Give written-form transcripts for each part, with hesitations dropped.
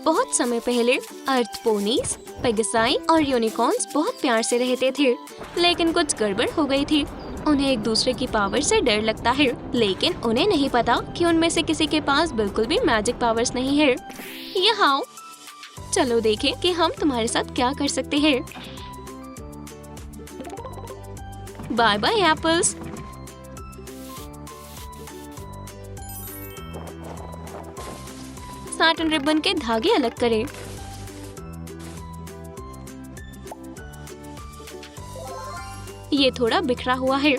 बहुत समय पहले अर्थ पोनीज, पेगासाई और यूनिकॉर्न्स बहुत प्यार से रहते थे, लेकिन कुछ गड़बड़ हो गई थी। उन्हें एक दूसरे की पावर से डर लगता है, लेकिन उन्हें नहीं पता कि उनमें से किसी के पास बिल्कुल भी मैजिक पावर्स नहीं है। यहाँ चलो देखें कि हम तुम्हारे साथ क्या कर सकते हैं। Bye bye apples. Satin ribbon के धागे अलग करें। ये थोड़ा बिखरा हुआ है।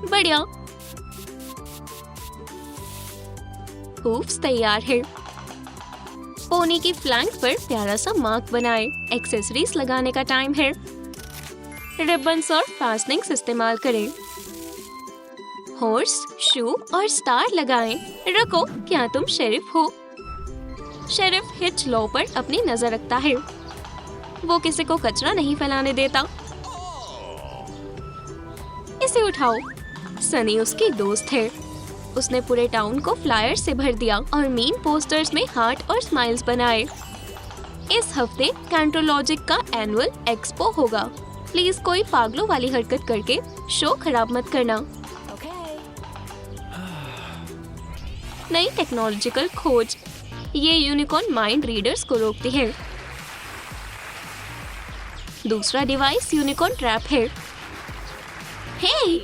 बढ़िया। हूफ्स तैयार है। पोनी की फ्लैंक पर प्यारा सा मार्क बनाएं। एक्सेसरीज लगाने का टाइम है। रिबन्स और फास्टनिंग्स इस्तेमाल करें। हॉर्स, शू और स्टार लगाएं। रुको, क्या तुम शेरिफ हो? शेरिफ हिच लॉ पर अपनी नजर रखता है। वो किसी को कचरा नहीं फैलाने देता। इसे उठाओ। सनी उसकी दोस्त है। उसने पूरे टाउन को फ्लायर से भर दिया और मीन पोस्टर्स में हार्ट और स्माइल्स बनाए। इस हफ्ते कैंट्रोलॉजिक का एनुअल एक्सपो होगा। प्लीज कोई पागलों वाली हरकत करके शो खराब मत करना। नई टेक्नोलॉजिकल खोज। ये यूनिकॉर्न माइंड रीडर्स को रोकती है। दूसरा डिवाइस यूनिकॉर्न ट्रैप है। हे!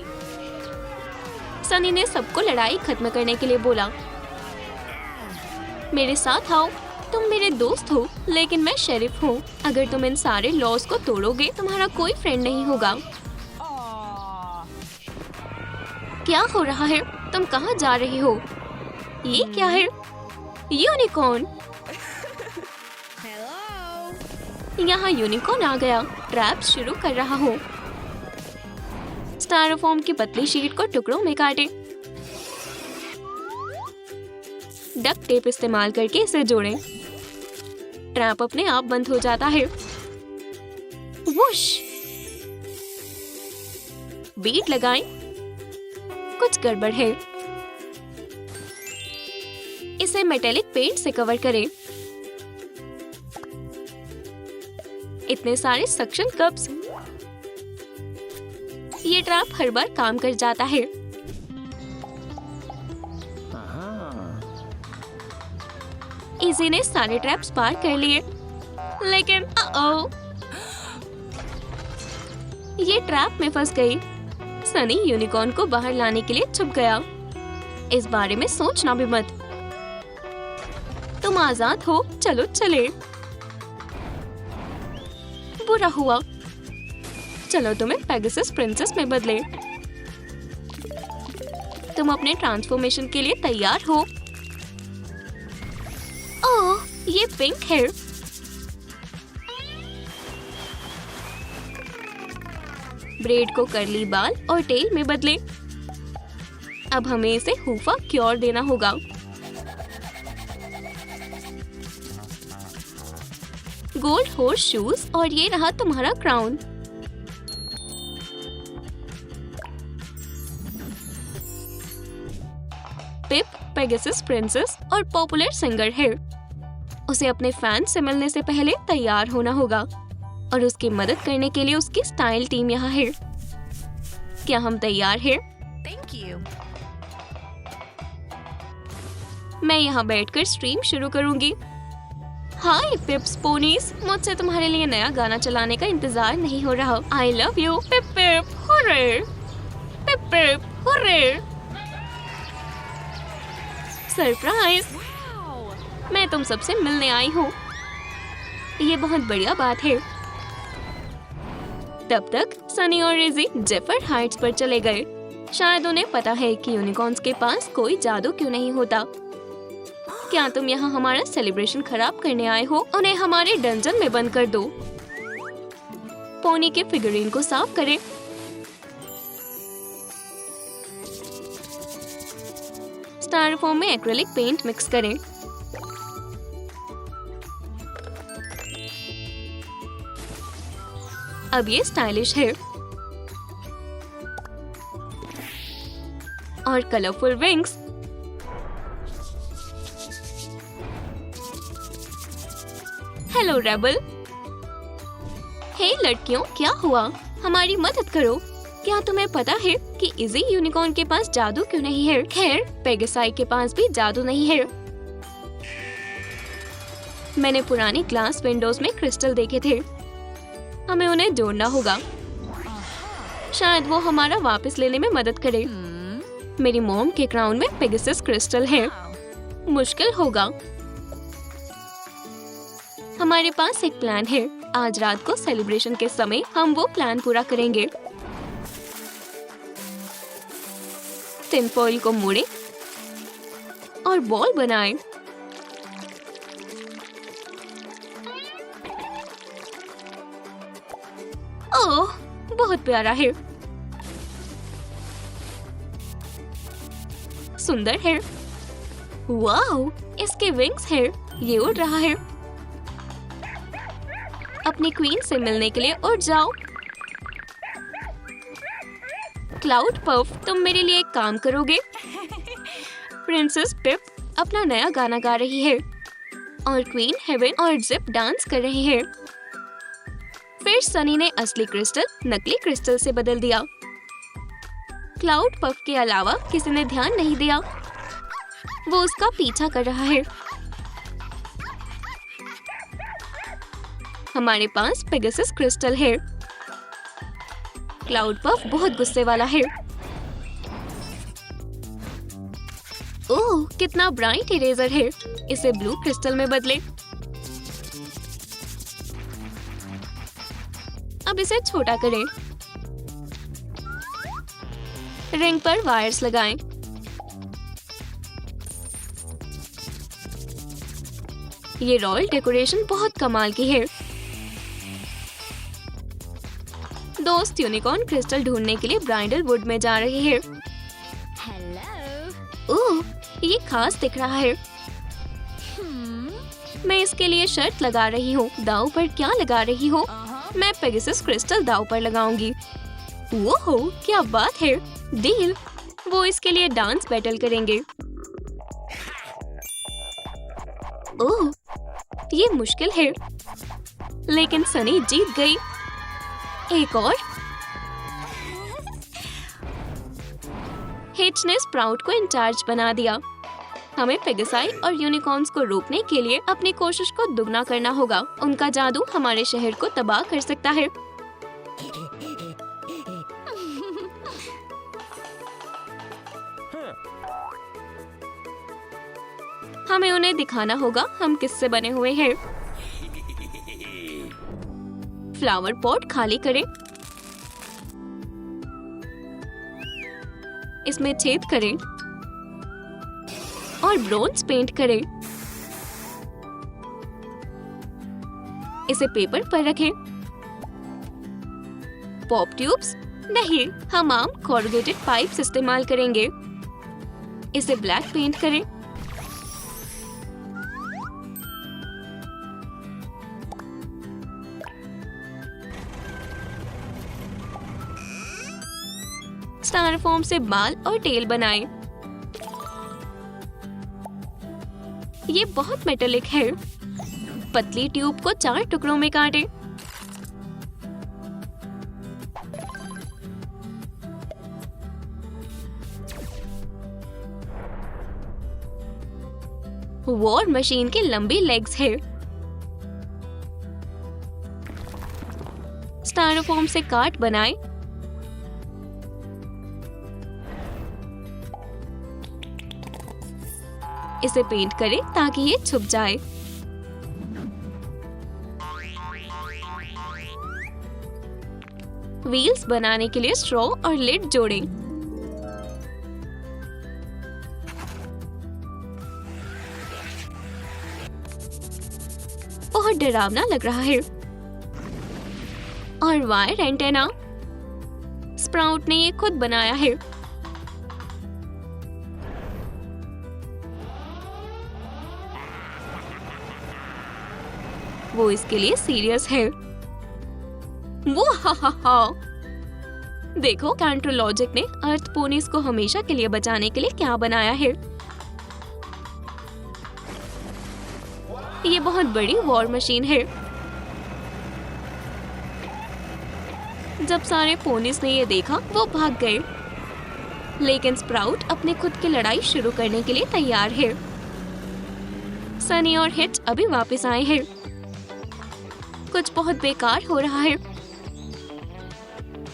सनी ने सबको लड़ाई खत्म करने के लिए बोला। मेरे साथ आओ। तुम मेरे दोस्त हो, लेकिन मैं शेरिफ हूँ। अगर तुम इन सारे लॉज को तोड़ोगे, तुम्हारा कोई फ्रेंड नहीं होगा। क्या हो रहा है? तुम कहाँ जा रही हो? ये क्या है? यूनिकॉर्न। यहाँ यूनिकॉर्न आ गया। ट्रैप शुरू कर रहा हूँ। स्टायरोफोम की पतली शीट को टुकड़ों में काटे। डक्ट टेप इस्तेमाल करके इसे जोड़ें। ट्रैप अपने आप बंद हो जाता है। वुश! बीट लगाएं। कुछ गड़बड़ है। इसे मेटेलिक पेंट से कवर करें। इतने सारे सक्शन कप्स। ये ट्रैप हर बार काम कर जाता है। इजी ने सारे ट्रैप्स पार कर लिए, लेकिन ये ट्रैप में फंस गई। सनी यूनिकॉर्न को बाहर लाने के लिए छुप गया। इस बारे में सोचना भी मत। तुम आजाद हो, चलो चले। बुरा हुआ। चलो तुम्हें पेगासस प्रिंसेस में बदले। तुम अपने ट्रांसफॉर्मेशन के लिए तैयार हो? ओह, ये पिंक है। ब्रेड को कर्ली बाल और टेल में बदले। अब हमें इसे हुफा क्योर देना होगा। गोल्ड हॉर्स शूज और ये रहा तुम्हारा क्राउन। पिप पेगासस प्रिंसेस और पॉपुलर सिंगर है। उसे अपने फैंस से मिलने से पहले तैयार होना होगा और उसकी मदद करने के लिए उसकी स्टाइल टीम यहाँ है। क्या हम तैयार हैं? Thank you. मैं यहाँ बैठकर स्ट्रीम शुरू करूंगी। हाय पिप्स पोनीज, मुझसे तुम्हारे लिए नया गाना चलाने का इंतजार नहीं हो रहा। I love you pip pip hurray, pip pip hurray. Surprise! मैं तुम सबसे मिलने आई हूँ। ये बहुत बढ़िया बात है। तब तक सनी और रिजी जेफर हाइट्स पर चले गए। शायद उन्हें पता है कि यूनिकॉर्न्स के पास कोई जादू क्यों नहीं होता। क्या तुम यहाँ हमारा सेलिब्रेशन खराब करने आए हो? उन्हें हमारे डंजन में बंद कर दो। पोनी के फिगरीन को साफ करें। स्टायरोफोम में एक्रिलिक पेंट मिक्स करें। अब ये स्टाइलिश है। और colourful wings. Hello rebel. Hey लड़कियों, क्या हुआ? हमारी मदद करो। क्या तुम्हें पता है कि इजी यूनिकॉर्न के पास जादू क्यों नहीं है? खैर, पेगासाई के पास भी जादू नहीं है। मैंने पुरानी ग्लास विंडोज में क्रिस्टल देखे थे। हमें उन्हें जोड़ना होगा। शायद वो हमारा वापस लेने में मदद करे। मेरी मॉम के क्राउन में पेगासस क्रिस्टल है। मुश्किल होगा। हमारे पास एक प्लान है। आज रात को सेलिब्रेशन के समय हम वो प्लान पूरा करेंगे। टिन फॉइल को मोड़े और बॉल बनाएं। ओह, बहुत प्यारा है। सुंदर है। वाओ, इसके विंग्स है। ये उड़ रहा है। अपनी क्वीन से मिलने के लिए उड़ जाओ। क्लाउड पफ, तुम मेरे लिए एक काम करोगे? प्रिंसेस पिप अपना नया गाना गा रही है और क्वीन हेवन और जिप डांस कर रही है। फिर सनी ने असली क्रिस्टल नकली क्रिस्टल से बदल दिया। क्लाउड पफ के अलावा किसी ने ध्यान नहीं दिया। वो उसका पीछा कर रहा है। हमारे पास पेगासस क्रिस्टल है। क्लाउड पफ बहुत गुस्से वाला है। ओह, कितना ब्राइट इरेजर है। इसे ब्लू क्रिस्टल में बदले। अब इसे छोटा करें। रिंग पर वायर्स लगाएं। ये रॉयल डेकोरेशन बहुत कमाल की है। दोस्त यूनिकॉर्न क्रिस्टल ढूंढने के लिए ब्राइडल वुड में जा रही है। हेलो। ओह, ये खास दिख रहा है। मैं इसके लिए शर्त लगा रही हूँ। दाव पर क्या लगा रही हो? मैं पेगासस क्रिस्टल दाव पर लगाऊंगी। वो क्या बात है। डील। वो इसके लिए डांस बैटल करेंगे। ओह, ये मुश्किल है, लेकिन सनी जीत गई। एक और। हिच ने स्प्राउट को इंचार्ज बना दिया। हमें पेगासाई और यूनिकॉर्न्स को रोकने के लिए अपनी कोशिश को दुगना करना होगा। उनका जादू हमारे शहर को तबाह कर सकता है। हमें उन्हें दिखाना होगा हम किससे बने हुए हैं। फ्लावर पॉट खाली करें। इसमें छेद करें और ब्रोंज पेंट करें। इसे पेपर पर रखें। पॉप ट्यूब्स नहीं, हम आम कॉर्रुगेटेड पाइप्स इस्तेमाल करेंगे। इसे ब्लैक पेंट करें। स्टायरोफोम से बाल और टेल बनाएं। ये बहुत मेटालिक है। पतली ट्यूब को 4 टुकड़ों में काटें। वॉर मशीन की लंबी लेग्स है। स्टायरोफोम से काट बनाएं। इसे पेंट करें ताकि ये छुप जाए। व्हील्स बनाने के लिए स्ट्रॉ और लिड जोड़ें। बहुत डरावना लग रहा है। और वायर एंटेना स्प्राउट ने ये खुद बनाया है। वो इसके लिए सीरियस है। वो हा। देखो कैंट्रोलॉजिक ने अर्थ पोनीज को हमेशा के लिए बचाने के लिए क्या बनाया है। ये बहुत बड़ी वॉर मशीन है। जब सारे पोनीज ने ये देखा वो भाग गए, लेकिन स्प्राउट अपने खुद की लड़ाई शुरू करने के लिए तैयार है। सनी और हिच अभी वापस आए हैं। कुछ बहुत बेकार हो रहा है।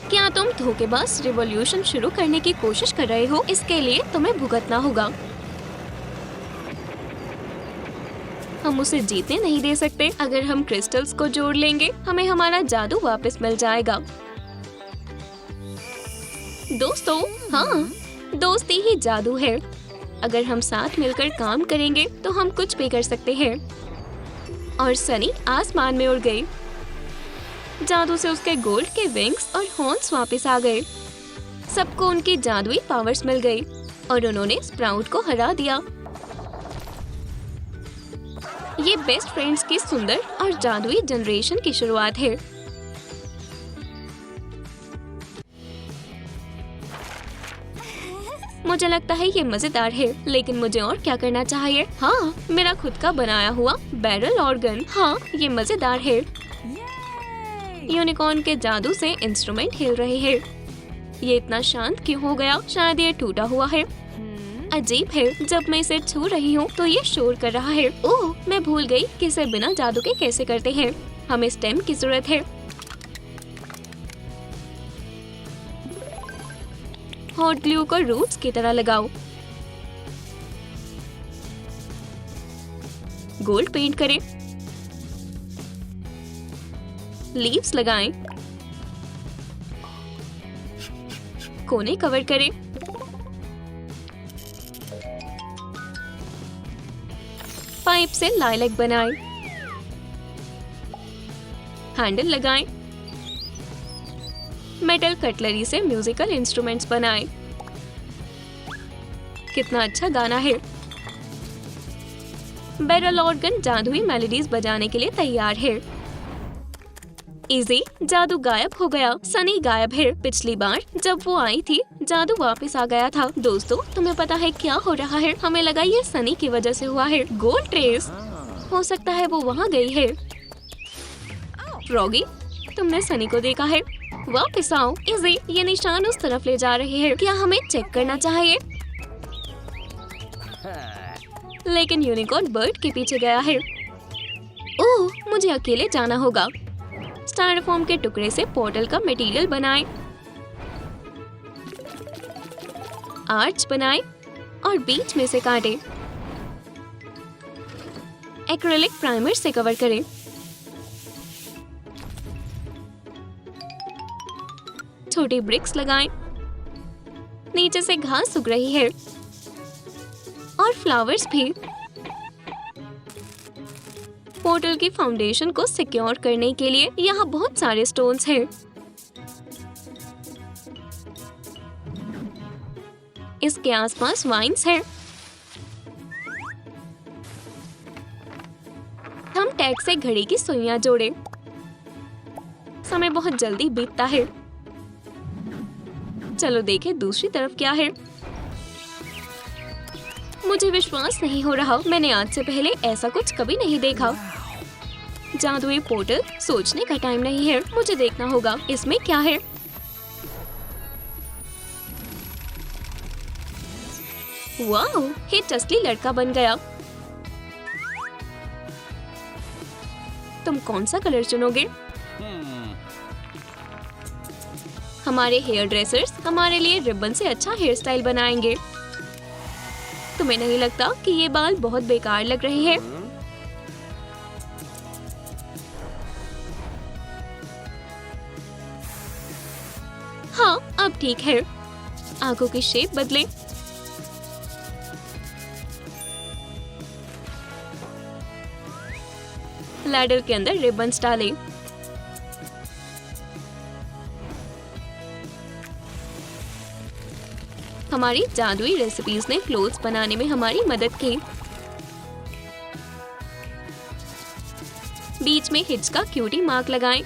क्या तुम धोखेबाज रिवॉल्यूशन शुरू करने की कोशिश कर रहे हो? इसके लिए तुम्हें भुगतना होगा। हम उसे जीतने नहीं दे सकते। अगर हम क्रिस्टल्स को जोड़ लेंगे हमें हमारा जादू वापस मिल जाएगा। दोस्तों, हाँ, दोस्ती ही जादू है। अगर हम साथ मिलकर काम करेंगे तो हम कुछ भी कर सकते हैं। और सनी आसमान में उड़ गई। जादू से उसके गोल्ड के विंग्स और हॉर्न्स वापस आ गए। सबको उनकी जादुई पावर्स मिल गई और उन्होंने स्प्राउट को हरा दिया। ये बेस्ट फ्रेंड्स की सुंदर और जादुई जनरेशन की शुरुआत है। मुझे लगता है ये मजेदार है, लेकिन मुझे और क्या करना चाहिए? हाँ, मेरा खुद का बनाया हुआ बैरल ऑर्गन। हाँ, ये मजेदार है। यूनिकॉर्न के जादू से इंस्ट्रूमेंट हिल रहे हैं। ये इतना शांत क्यों हो गया? शायद ये टूटा हुआ है। अजीब है, जब मैं इसे छू रही हूँ तो ये शोर कर रहा है। ओह, मैं भूल गई कि इसे बिना जादू के कैसे करते हैं। हमें स्टेम की जरूरत है। हॉट ग्लू को रूट्स की तरह लगाओ। गोल्ड पेंट करें। लीव्स लगाएं। कोने कवर करें। पाइप से लाइलैक बनाएं। हैंडल लगाएं। मेटल कटलरी से म्यूजिकल इंस्ट्रूमेंट्स बनाएं। कितना अच्छा गाना है। बैरल ऑर्गन जादुई मेलोडीज बजाने के लिए तैयार है। इजी, जादू गायब हो गया। सनी गायब है। पिछली बार जब वो आई थी जादू वापस आ गया था। दोस्तों, तुम्हें पता है क्या हो रहा है? हमें लगा ये सनी की वजह से हुआ है। गोल्ड ट्रेस, हो सकता है वो वहाँ गई है। फ्रॉगी, तुमने सनी को देखा है? वापस आओ। इजी, ये निशान उस तरफ ले जा रहे हैं। क्या हमें चेक करना चाहिए? लेकिन यूनिकॉर्न बर्ड के पीछे गया है। ओह, मुझे अकेले जाना होगा। स्टाइरोफोम के टुकड़े से पोर्टल का मटेरियल बनाएं। आर्च बनाएं और बीच में से काटें। एक्रिलिक प्राइमर से कवर करें। छोटी ब्रिक्स लगाएं। नीचे से घास उग रही है और फ्लावर्स भी। पोर्टल की फाउंडेशन को सिक्योर करने के लिए यहाँ बहुत सारे स्टोन्स हैं। इसके आसपास वाइन्स हैं। हम टैग से घड़ी की सुइयां जोड़ें। समय बहुत जल्दी बीतता है। चलो देखें दूसरी तरफ क्या है। मुझे विश्वास नहीं हो रहा, मैंने आज से पहले ऐसा कुछ कभी नहीं देखा। जादुई पोर्टल, सोचने का टाइम नहीं है। मुझे देखना होगा इसमें क्या है। वाओ, हिच असली लड़का बन गया। तुम कौन सा कलर चुनोगे? हमारे हेयर ड्रेसर्स हमारे लिए रिबन से अच्छा हेयर स्टाइल बनाएंगे। तुम्हें नहीं लगता कि ये बाल बहुत बेकार लग रहे हैं? हाँ, अब ठीक है। आंखों की शेप बदलें। लैडर के अंदर रिबन्स डालें। हमारी जादुई रेसिपीज ने क्लोथ्स बनाने में हमारी मदद की। बीच में हिच का क्यूटी मार्क लगाएं।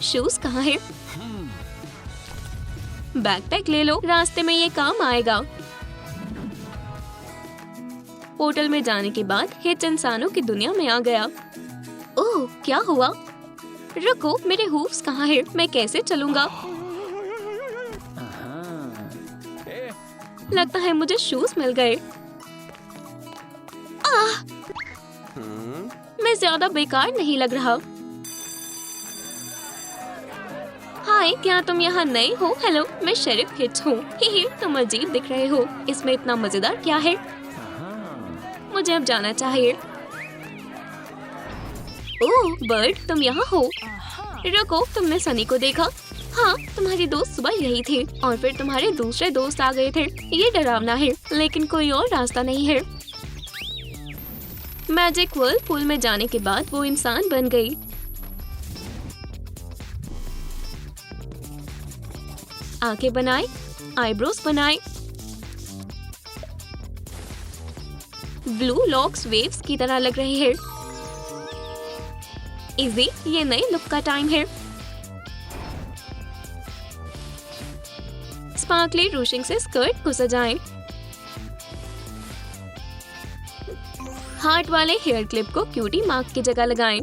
शूज कहाँ है? बैकपैक ले लो, रास्ते में ये काम आएगा। पोर्टल में जाने के बाद हिच इंसानों की दुनिया में आ गया। ओह, क्या हुआ? रुको, मेरे हूफ्स कहाँ है? मैं कैसे चलूंगा? लगता है मुझे शूज मिल गए। मैं ज्यादा बेकार नहीं लग रहा। हाय, क्या तुम यहाँ नए हो? हेलो, मैं शेरिफ हिच हूँ। ही, तुम अजीब दिख रहे हो। इसमें इतना मजेदार क्या है? मुझे अब जाना चाहिए। ओह बर्ड, तुम यहाँ हो? रुको, तुमने सनी को देखा? हाँ, तुम्हारी दोस्त सुबह यही थी और फिर तुम्हारे दूसरे दोस्त आ गए थे। ये डरावना है, लेकिन कोई और रास्ता नहीं है। मैजिक वर्ल्ड पूल में जाने के बाद वो इंसान बन गई। आंखें बनाए, आईब्रोज बनाए, ब्लू लॉक्स वेव्स की तरह लग रहे हैं। इजी, ये नए लुक का टाइम है। स्पार्कली रूशिंग से स्कर्ट को सजाएं। हार्ट वाले हेयर क्लिप को क्यूटी मार्क की जगह लगाएं।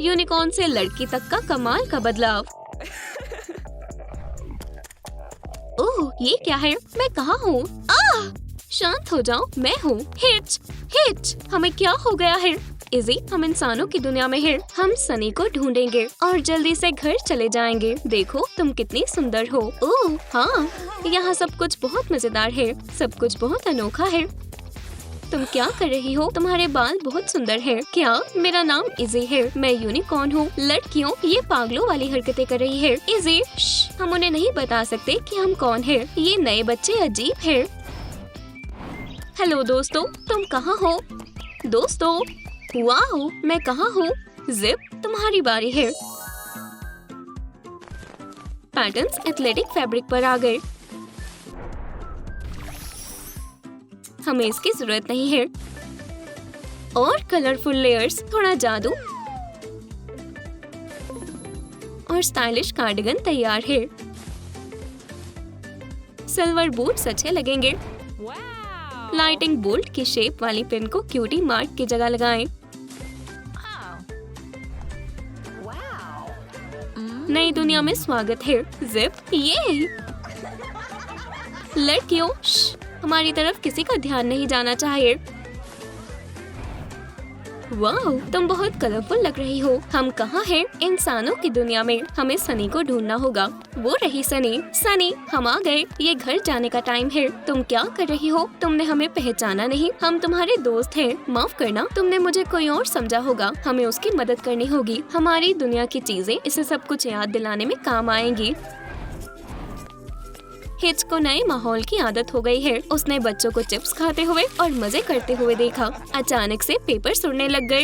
यूनिकॉर्न से लड़की तक का कमाल का बदलाव। ओह, ये क्या है? मैं कहाँ हूँ? शांत हो जाओ, मैं हूँ हिच। हिच, हमें क्या हो गया है? इजी, हम इंसानों की दुनिया में हैं। हम सनी को ढूंढेंगे और जल्दी से घर चले जाएंगे। देखो, तुम कितनी सुंदर हो। ओह हाँ, यहाँ सब कुछ बहुत मजेदार है। सब कुछ बहुत अनोखा है। तुम क्या कर रही हो? तुम्हारे बाल बहुत सुंदर हैं। क्या? मेरा नाम इजी है। मैं यूनिकॉर्न हूँ। लड़कियों, ये पागलों वाली हरकतें कर रही है। इजी, हम उन्हें नहीं बता सकते कि हम कौन है। ये नए बच्चे अजीब है। हेलो दोस्तों, तुम कहाँ हो? दोस्तों, वाओ, मैं कहाँ हूँ? जिप, तुम्हारी बारी है। पैटर्न्स एथलेटिक फैब्रिक पर आ गए। हमें इसकी जरूरत नहीं है। और कलरफुल लेयर्स, थोड़ा जादू और स्टाइलिश कार्डिगन तैयार है। सिल्वर बूट्स अच्छे लगेंगे। लाइटिंग बोल्ट की शेप वाली पेन को क्यूटी मार्क की जगह लगाएं। नई दुनिया में स्वागत है। जिप, ये लड़कियों, हमारी तरफ किसी का ध्यान नहीं जाना चाहिए। वाओ, तुम बहुत कलरफुल लग रही हो। हम कहाँ हैं? इंसानों की दुनिया में। हमें सनी को ढूंढना होगा। वो रही सनी। सनी, हम आ गए। ये घर जाने का टाइम है। तुम क्या कर रही हो? तुमने हमें पहचाना नहीं। हम तुम्हारे दोस्त हैं। माफ करना, तुमने मुझे कोई और समझा होगा। हमें उसकी मदद करनी होगी। हमारी दुनिया की चीजें इसे सब कुछ याद दिलाने में काम आएंगी। हिच को नए माहौल की आदत हो गई है। उसने बच्चों को चिप्स खाते हुए और मजे करते हुए देखा। अचानक से पेपर उड़ने लग गए।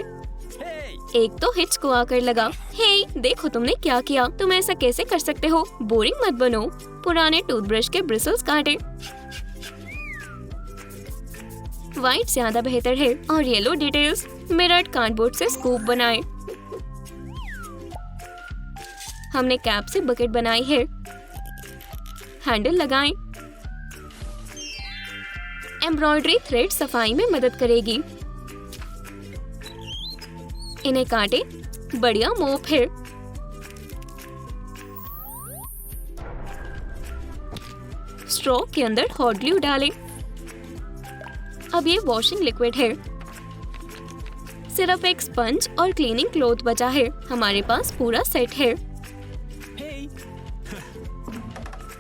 एक तो हिच को आकर लगा, हे, देखो तुमने क्या किया। तुम ऐसा कैसे कर सकते हो? बोरिंग मत बनो। पुराने टूथब्रश के ब्रिसल्स काटे। व्हाइट ज्यादा बेहतर है और येलो डिटेल्स। मिरर्ड कार्डबोर्ड से स्कूप बनाए। हमने कैप से बकेट बनाई है। हैंडल लगाएं। एम्ब्रॉयडरी थ्रेड सफाई में मदद करेगी। इन्हें काटे। बढ़िया मोप है। स्ट्रॉ के अंदर हॉट ग्लू डालें। अब ये वॉशिंग लिक्विड है। सिर्फ एक स्पंज और क्लीनिंग क्लॉथ बचा है। हमारे पास पूरा सेट है।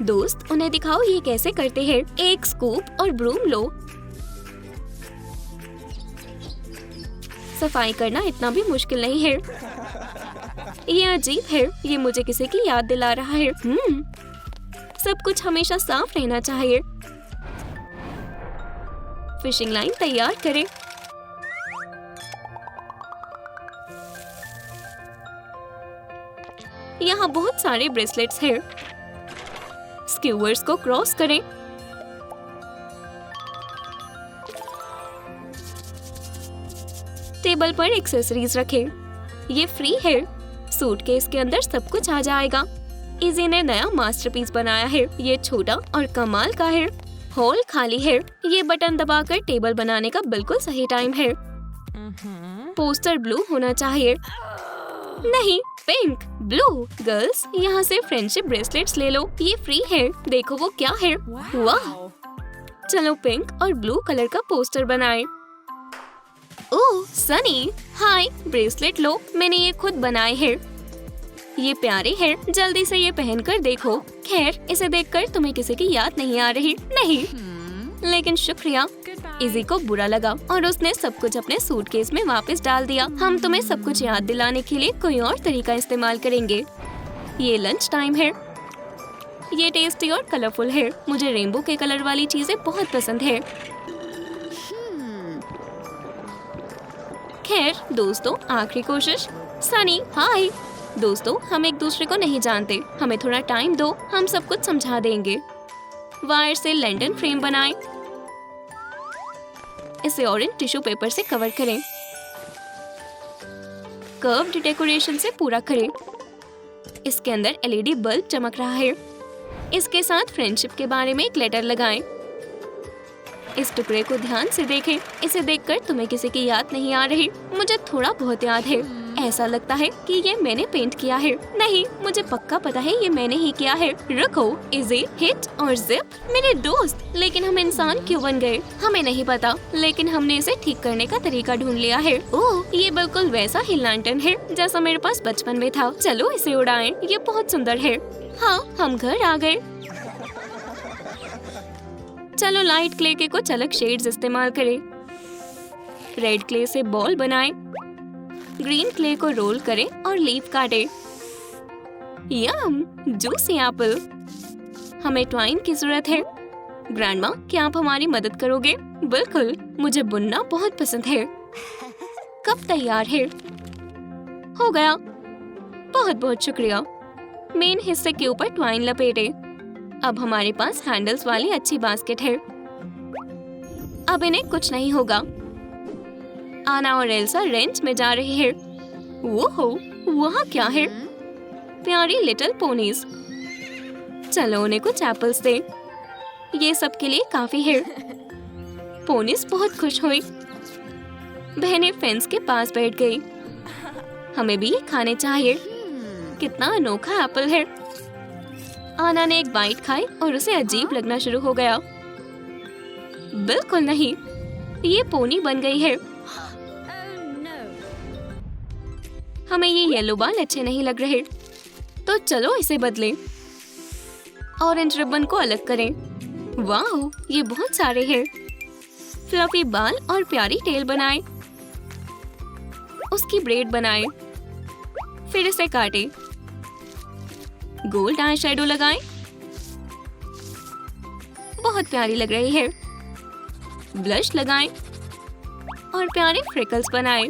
दोस्त, उन्हें दिखाओ ये कैसे करते हैं। एक स्कूप और ब्रूम लो। सफाई करना इतना भी मुश्किल नहीं है। ये अजीब है। ये मुझे किसी की याद दिला रहा है। सब कुछ हमेशा साफ रहना चाहिए। फिशिंग लाइन तैयार करें। यहाँ बहुत सारे ब्रेसलेट्स हैं। स्क्यूवर्स को क्रॉस करें। टेबल पर एक्सेसरीज रखें। ये फ्री है। सूटकेस के अंदर सब कुछ आ जाएगा। इजी ने नया मास्टरपीस बनाया है। ये छोटा और कमाल का है। हॉल खाली है। ये बटन दबाकर टेबल बनाने का बिल्कुल सही टाइम है। पोस्टर ब्लू होना चाहिए। नहीं, पिंक। ब्लू। गर्ल्स, यहाँ से फ्रेंडशिप ब्रेसलेट्स ले लो, ये फ्री है। देखो वो क्या है। वाह। चलो पिंक और ब्लू कलर का पोस्टर बनाएं। ओह सनी, हाय। ब्रेसलेट लो, मैंने ये खुद बनाए हैं। ये प्यारे हैं, जल्दी से ये पहनकर देखो। खैर, इसे देखकर तुम्हें किसी की याद नहीं आ रही? नहीं, लेकिन शुक्रिया। इजी को बुरा लगा और उसने सब कुछ अपने सूटकेस में वापस डाल दिया। हम तुम्हें सब कुछ याद दिलाने के लिए कोई और तरीका इस्तेमाल करेंगे। ये लंच टाइम है। ये टेस्टी और कलरफुल है। मुझे रेनबो के कलर वाली चीजें बहुत पसंद है। खैर दोस्तों, आखिरी कोशिश। सनी, हाय। दोस्तों, हम एक दूसरे को नहीं जानते, हमें थोड़ा टाइम दो, हम सब कुछ समझा देंगे। वायर से लैंटर्न फ्रेम बनाएं। इसे ऑरेंज टिश्यू पेपर से कवर करें। कर्व्ड डेकोरेशन से पूरा करें। इसके अंदर एलईडी बल्ब चमक रहा है। इसके साथ फ्रेंडशिप के बारे में एक लेटर लगाएं। इस टुकड़े को ध्यान से देखें। इसे देखकर तुम्हें किसी की याद नहीं आ रही? मुझे थोड़ा बहुत याद है। ऐसा लगता है कि ये मैंने पेंट किया है। नहीं, मुझे पक्का पता है ये मैंने ही किया है। रुको, इजी, हिट और जिप मेरे दोस्त। लेकिन हम इंसान क्यों बन गए? हमें नहीं पता, लेकिन हमने इसे ठीक करने का तरीका ढूंढ लिया है। ओह, ये बिल्कुल वैसा ही लैंटर्न है जैसा मेरे पास बचपन में था। चलो इसे उड़ाएं, ये बहुत सुंदर है। हाँ, हम घर आ गए। चलो लाइट क्ले के कुछ अलग शेड्स इस्तेमाल करें। रेड क्ले से बॉल बनाएं। ग्रीन क्ले को रोल करें और लीफ काटें। यम, जूसी एप्पल। हमें ट्वाइन की जरूरत है। ग्रैंडमा, क्या आप हमारी मदद करोगे? बिल्कुल, मुझे बुनना बहुत पसंद है। कब तैयार है? हो गया। बहुत बहुत शुक्रिया। मेन हिस्से के ऊपर ट्वाइन लपेटे। अब हमारे पास हैंडल्स वाली अच्छी बास्केट है। अब इन्हें कुछ नहीं होगा। आना और एल्सा रेंच में जा रही है। ओहो, वहाँ क्या है? प्यारी लिटिल पोनीज। चलो उन्हें कुछ एप्पल्स दे। ये सबके लिए काफी है। पोनीज बहुत खुश हुई। बहनें फेंस के पास बैठ गई। हमें भी ये खाने चाहिए। कितना अनोखा एप्पल है। आना ने एक बाइट खाई और उसे अजीब लगना शुरू हो गया। बिल्कुल नहीं, ये पोनी बन गई है। हमें ये येलो बाल अच्छे नहीं लग रहे, तो चलो इसे बदलें। ऑरेंज रिबन को अलग करें। वाह, ये बहुत सारे हैं। फ्लफी बाल और प्यारी टेल बनाएं। उसकी ब्रेड बनाएं। फिर इसे काटें। गोल्ड आई शैडो लगाएं। बहुत प्यारी लग रही है। ब्लश लगाएं और प्यारे फ्रिकल्स बनाएं।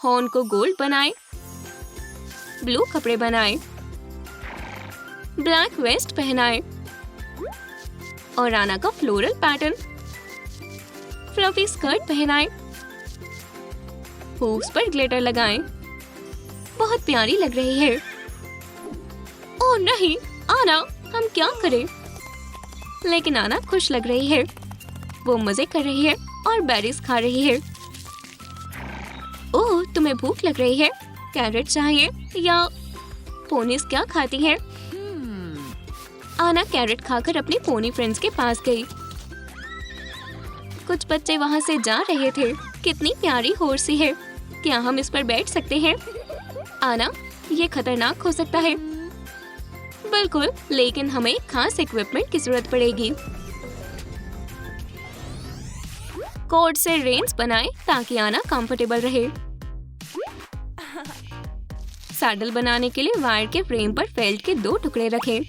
हॉर्न को गोल्ड बनाएं। ब्लू कपड़े बनाएं। ब्लैक वेस्ट पहनाएं और आना का फ्लोरल पैटर्न। फ्लफी स्कर्ट पहनाएं। हुक्स पर ग्लिटर लगाएं। बहुत प्यारी लग रही है। ओह नहीं, आना, हम क्या करें? लेकिन आना खुश लग रही है। वो मजे कर रही है और बेरीज खा रही है। ओह, तुम्हें भूख लग रही है? कैरेट चाहिए या पोनीज क्या खाती है? आना कैरेट खाकर अपनी पोनी फ्रेंड्स के पास गई। कुछ बच्चे वहाँ से जा रहे थे। कितनी प्यारी होर्सी है। क्या हम इस पर बैठ सकते हैं? आना, ये खतरनाक हो सकता है। बिल्कुल, लेकिन हमें खास इक्विपमेंट की जरूरत पड़ेगी। कॉर्ड से रेन्स बनाएं ताकि आना कंफर्टेबल रहे। सैडल बनाने के लिए वायर के फ्रेम पर फेल्ट के 2 टुकड़े रखें।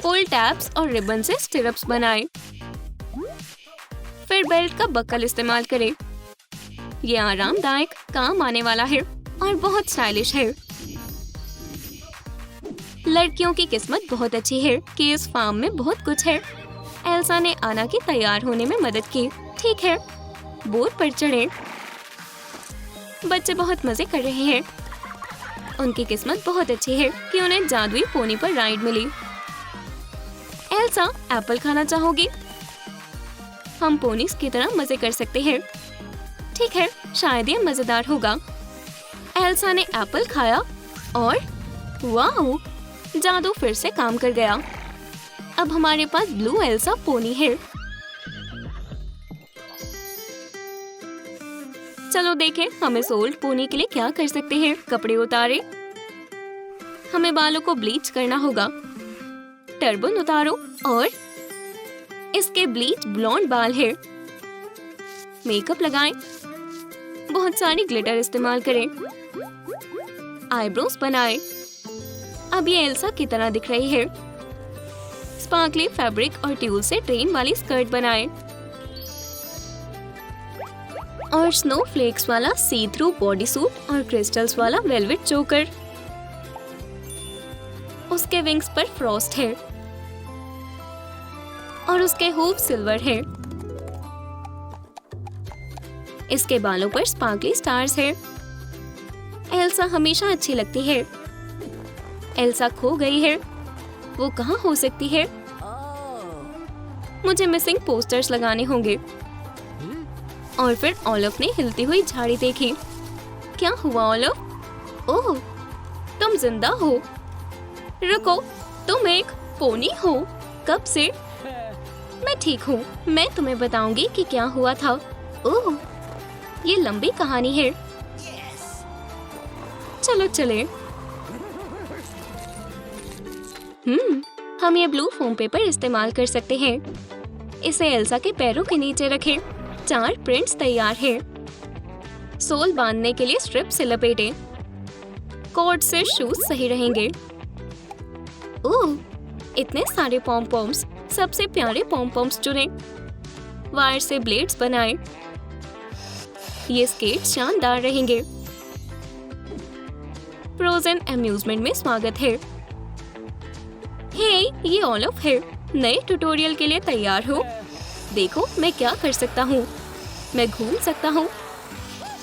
फुल टैप्स और रिबन से स्टिरअप्स बनाएं। फिर बेल्ट का बकल इस्तेमाल करें। ये आरामदायक, काम आने वाला है और बहुत स्टाइलिश है। लड़कियों की किस्मत बहुत अच्छी है कि इस फार्म में बहुत कुछ है। एल्सा ने आना की तैयार होने में मदद की। ठीक है, बोर्ड पर चढ़ें। बच्चे बहुत मजे कर रहे हैं। उनकी किस्मत बहुत अच्छी है कि उन्हें जादुई पोनी पर राइड मिली। एल्सा, एप्पल खाना चाहोगी? हम पोनीज की तरह मजे कर सकते हैं। ठीक है, शायद ये मजेदार होगा। एल्सा ने एप्पल खाया और वाओ, जादू फिर से काम कर गया। अब हमारे पास ब्लू एल्सा पोनी है। चलो देखें हम इस ओल्ड पोनी के लिए क्या कर सकते हैं। कपड़े उतारे, हमें बालों को ब्लीच करना होगा। टर्बन उतारो और इसके ब्लीच ब्लॉन्ड बाल है। मेकअप लगाएं, बहुत सारी ग्लिटर इस्तेमाल करें। आईब्रोज बनाएं। अब ये एल्सा की तरह दिख रही है। स्पार्कली फैब्रिक और ट्यूल से ट्रेन वाली स्कर्ट बनाएं और स्नोफ्लेक्स वाला सी थ्रू बॉडी सूट और क्रिस्टल्स वाला वेलवेट चोकर। उसके विंग्स पर फ्रॉस्ट है और उसके हूप सिल्वर है। इसके बालों पर स्पार्कली स्टार्स है। एल्सा हमेशा अच्छी लगती है। एल्सा खो गई है। वो कहाँ हो सकती है? मुझे मिसिंग पोस्टर्स लगाने होंगे। और फिर ओलफ ने हिलती हुई झाड़ी देखी। क्या हुआ ओलफ? ओह, तुम जिंदा हो। रुको, तुम एक पोनी हो? कब से? मैं ठीक हूँ। मैं तुम्हें बताऊंगी कि क्या हुआ था। ओह, ये लंबी कहानी है। चलो चले। हम ये ब्लू फोम पेपर इस्तेमाल कर सकते हैं। इसे एल्सा के पैरों के नीचे रखें। 4 प्रिंट्स तैयार है। सोल बांधने के लिए स्ट्रिप से लपेटें। कॉर्ड से शूज सही रहेंगे। ओह, इतने सारे पॉम पॉम्स। सबसे प्यारे पॉम पॉम्स चुनें। वायर से ब्लेड्स बनाएं। ये स्केट शानदार रहेंगे। फ्रोजन अम्यूजमेंट में स्वागत है। हे, ये ओलफ है। नए ट्यूटोरियल के लिए तैयार हो? देखो मैं क्या कर सकता हूँ। मैं घूम सकता हूँ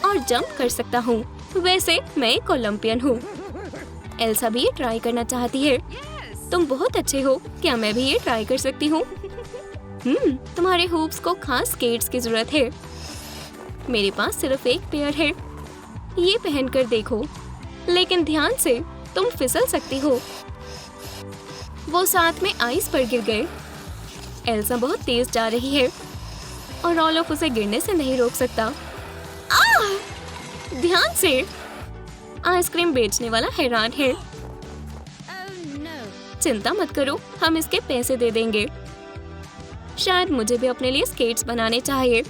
और जंप कर सकता हूँ। वैसे मैं एक ओलंपियन हूँ। एल्सा भी ये ट्राई करना चाहती है। तुम बहुत अच्छे हो। क्या मैं भी ये ट्राई कर सकती हूँ? तुम्हारे हूप्स को खास स्केट्स की जरूरत है। मेरे पास सिर्फ एक पेयर है। ये पहनकर देखो, लेकिन ध्यान से, तुम फिसल सकती हो। वो साथ में आइस पर गिर गए। एल्सा बहुत तेज जा रही है और ओलफ उसे गिरने से नहीं रोक सकता। ध्यान से। आइसक्रीम बेचने वाला हैरान है। चिंता मत करो, हम इसके पैसे दे देंगे। शायद मुझे भी अपने लिए स्केट्स बनाने चाहिए।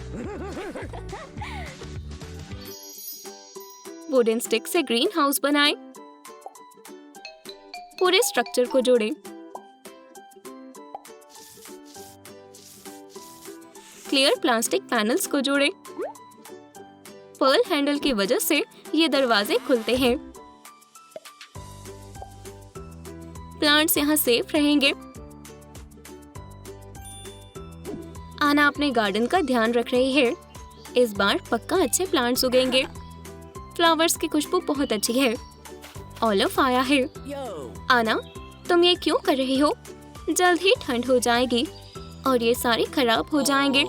वुडन स्टिक से ग्रीन हाउस बनाएं। पूरे स्ट्रक्चर को जोड़ें। क्लियर प्लास्टिक पैनल्स को जोड़ें। पर्ल हैंडल की वजह से ये दरवाजे खुलते हैं। प्लांट्स यहाँ सेफ रहेंगे। आना अपने गार्डन का ध्यान रख रही है। इस बार पक्का अच्छे प्लांट्स उगेंगे। फ्लावर्स की खुशबू बहुत अच्छी है। ओलफ आया है। आना, तुम ये क्यों कर रही हो? जल्द ही ठंड हो जाएगी और ये सारे खराब हो जाएंगे।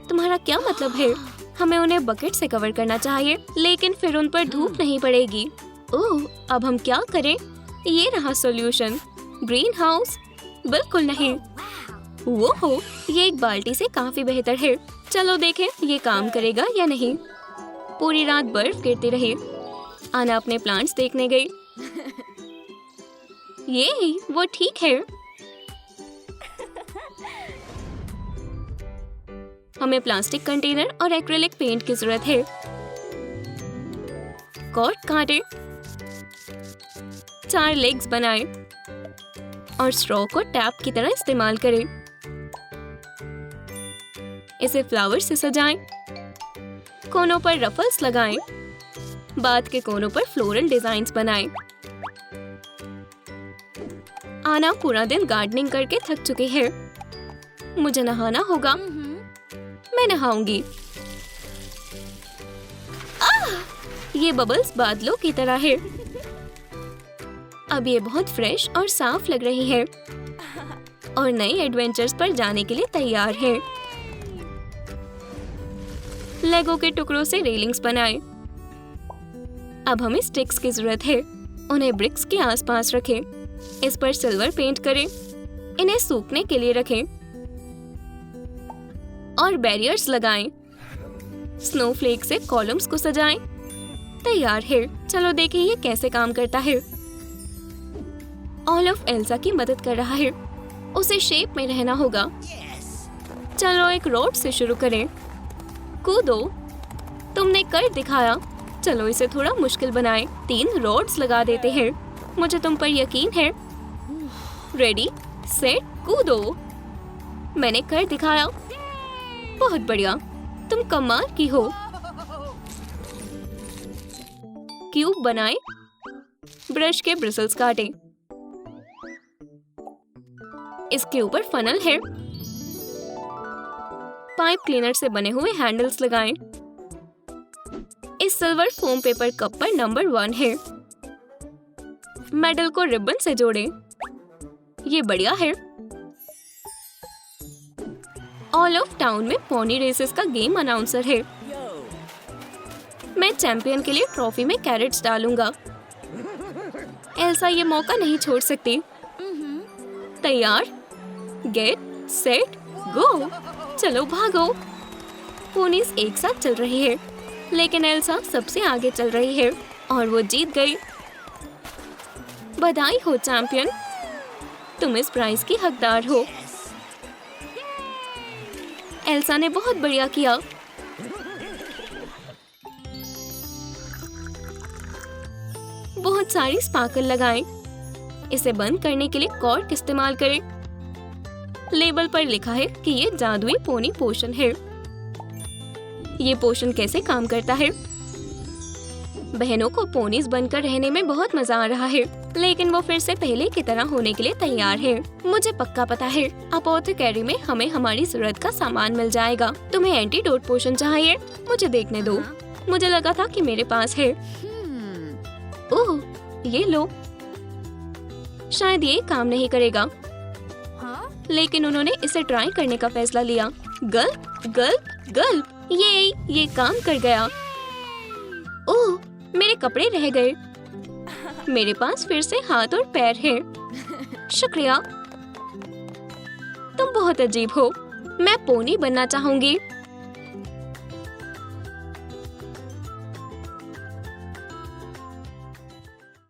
तुम्हारा क्या मतलब है? हमें उन्हें बकेट से कवर करना चाहिए, लेकिन फिर उन पर धूप नहीं पड़ेगी। ओह, अब हम क्या करें? ये रहा सॉल्यूशन। Green house? बिल्कुल नहीं। वो हो, ये एक बाल्टी से काफी बेहतर है। चलो देखें ये काम करेगा या नहीं। पूरी रात बर्फ गिरती रही। आना अपने प्लांट्स देखने गई। ये वो ठीक है। हमें प्लास्टिक कंटेनर और एक्रिलिक पेंट की जरूरत है। कॉर्ड काटें। 4 लेग्स बनाएं और स्ट्रॉ को टैप की तरह इस्तेमाल करें। इसे फ्लावर से सजाएं। कोनों पर रफल्स लगाएं। बाद के कोनों पर फ्लोरल डिजाइन्स बनाएं। आना पूरा दिन गार्डनिंग करके थक चुकी है। मुझे नहाना होगा। मैं नहाऊंगी। ये बबल्स बादलों की तरह है। अब ये बहुत फ्रेश और साफ लग रही है और नए एडवेंचर्स पर जाने के लिए तैयार है। लेगो के टुकड़ों से रेलिंग्स बनाएं। अब हमें स्टिक्स की जरूरत है। उन्हें ब्रिक्स के आसपास रखें। इस पर सिल्वर पेंट करें। इन्हें सूखने के लिए रखें और बैरियर्स लगाएं। स्नोफ्लेक से कॉलम्स को सजाएं। तैयार है। चलो देखें ये कैसे काम करता है। ओलफ एल्सा की मदद कर रहा है। उसे शेप में रहना होगा। चलो एक रोड से शुरू करें। कूदो। तुमने कर दिखाया। चलो इसे थोड़ा मुश्किल बनाएं। 3 रोड्स लगा देते हैं। मुझे तुम पर यकीन है। रेडी सेट कूदो। मैंने कर दिखाया। बहुत बढ़िया। तुम कमाल की हो। क्यूब बनाएं। ब्रश के ब्रिसल्स काटें। इसके ऊपर फनल है। पाइप क्लीनर से बने हुए हैंडल्स लगाएं। इस सिल्वर फोम पेपर कप पर नंबर 1 है। मेडल को रिबन से जोड़ें। ये बढ़िया है। ऑल ऑफ टाउन में पोनी रेसेस का गेम अनाउंसर है। मैं चैंपियन के लिए ट्रॉफी में कैरेट्स डालूंगा। एल्सा ये मौका नहीं छोड़ सकती। तैयार गेट सेट गो। चलो भागो। पोनीज एक साथ चल रही है लेकिन एल्सा सबसे आगे चल रही है और वो जीत गई। बधाई हो चैंपियन। तुम इस प्राइज की हकदार हो। एल्सा ने बहुत बढ़िया किया। बहुत सारी स्पार्कल लगाएं। इसे बंद करने के लिए कॉर्क इस्तेमाल करें। लेबल पर लिखा है कि ये जादुई पोनी पोशन है। ये पोशन कैसे काम करता है? बहनों को पोनीज बनकर रहने में बहुत मजा आ रहा है लेकिन वो फिर से पहले की तरह होने के लिए तैयार है। मुझे पक्का पता है अपोथेकेरी में हमें हमारी जरूरत का सामान मिल जाएगा। तुम्हें एंटीडोट पोशन चाहिए? मुझे देखने दो। मुझे लगा था कि मेरे पास है। ओह ये लो। शायद ये काम नहीं करेगा लेकिन उन्होंने इसे ट्राई करने का फैसला लिया। गल्प गल्प गल्प। ये काम कर गया। ओह मेरे कपड़े रह गए। मेरे पास फिर से हाथ और पैर हैं। शुक्रिया। तुम बहुत अजीब हो। मैं पोनी बनना चाहूंगी।